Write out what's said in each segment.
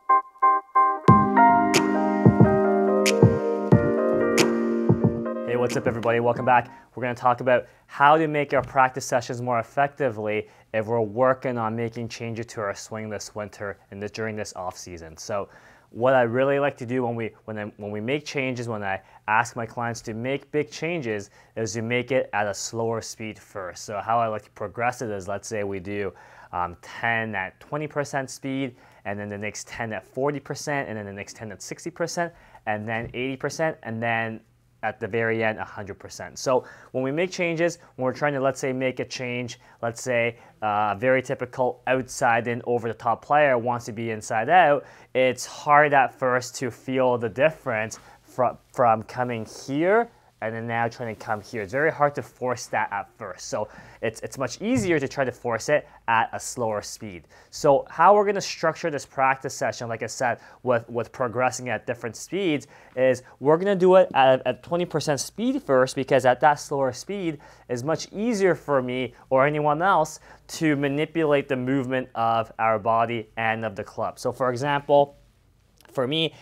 Hey, what's up everybody? Welcome back. We're going to talk about how to make our practice sessions more effectively if we're working on making changes to our swing this winter and during this off season. So what I really like to do when we make changes, when I ask my clients to make big changes, is to make it at a slower speed first. So how I like to progress it is, let's say we do 10 at 20% speed, and then the next 10 at 40%, and then the next 10 at 60%, and then 80%, and then at the very end, 100%. So when we make changes, when we're trying to, let's say, make a change, let's say a very typical outside in over the top player wants to be inside out, it's hard at first to feel the difference from coming here and then now trying to come here. It's very hard to force that at first. So it's much easier to try to force it at a slower speed. So how we're gonna structure this practice session, like I said, with progressing at different speeds, is we're gonna do it at 20% speed first, because at that slower speed is much easier for me or anyone else to manipulate the movement of our body and of the club. So for example, for me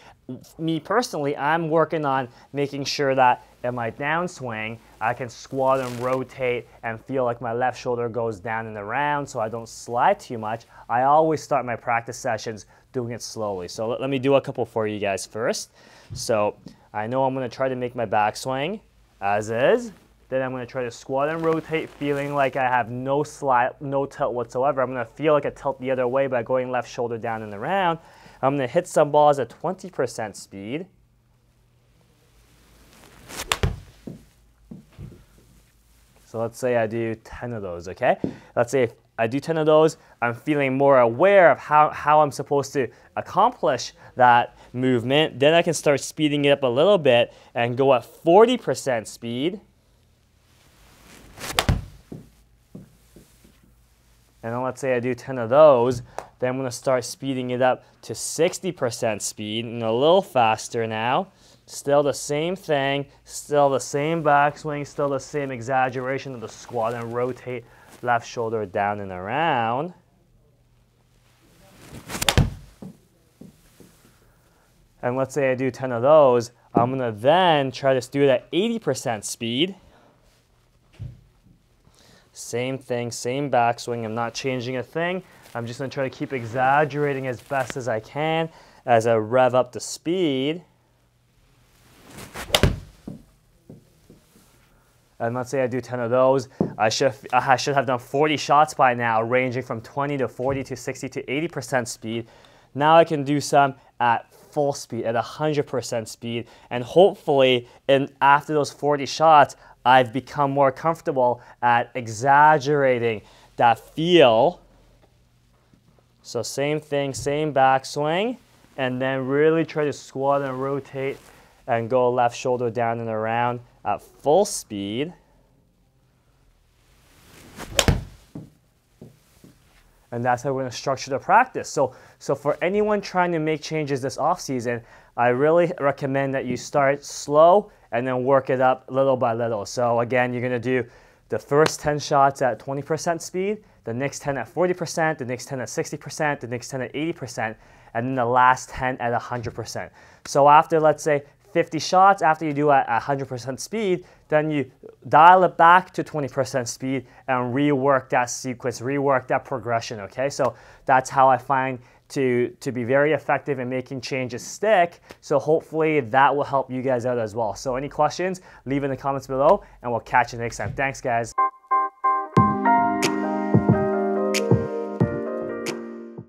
personally, I'm working on making sure that in my downswing, I can squat and rotate and feel like my left shoulder goes down and around so I don't slide too much. I always start my practice sessions doing it slowly. So let me do a couple for you guys first. So I know I'm going to try to make my backswing as is. Then I'm going to try to squat and rotate, feeling like I have no slide, no tilt whatsoever. I'm going to feel like I tilt the other way by going left shoulder down and around. I'm going to hit some balls at 20% speed. So let's say I do 10 of those, okay? Let's say if I do 10 of those, I'm feeling more aware of how I'm supposed to accomplish that movement. Then I can start speeding it up a little bit and go at 40% speed. And then let's say I do 10 of those, then I'm going to start speeding it up to 60% speed, and a little faster now. Still the same thing, still the same backswing, still the same exaggeration of the squat and rotate, left shoulder down and around. And let's say I do 10 of those, I'm going to then try to do it at 80% speed. Same thing, same backswing. I'm not changing a thing. I'm just going to try to keep exaggerating as best as I can as I rev up the speed. And let's say I do 10 of those. I should have done 40 shots by now, ranging from 20 to 40 to 60 to 80% speed. Now I can do some at full speed, at 100% speed. And hopefully, after those 40 shots, I've become more comfortable at exaggerating that feel. So same thing, same backswing, and then really try to squat and rotate and go left shoulder down and around at full speed. And that's how we're going to structure the practice. So for anyone trying to make changes this off season, I really recommend that you start slow and then work it up little by little. So again, you're going to do the first 10 shots at 20% speed, the next 10 at 40%, the next 10 at 60%, the next 10 at 80%, and then the last 10 at 100%. So after, let's say, 50 shots, after you do at 100% speed, then you dial it back to 20% speed and rework that sequence, rework that progression, okay? So that's how I find to be very effective in making changes stick. So hopefully that will help you guys out as well. So any questions, leave in the comments below, and we'll catch you next time. Thanks, guys.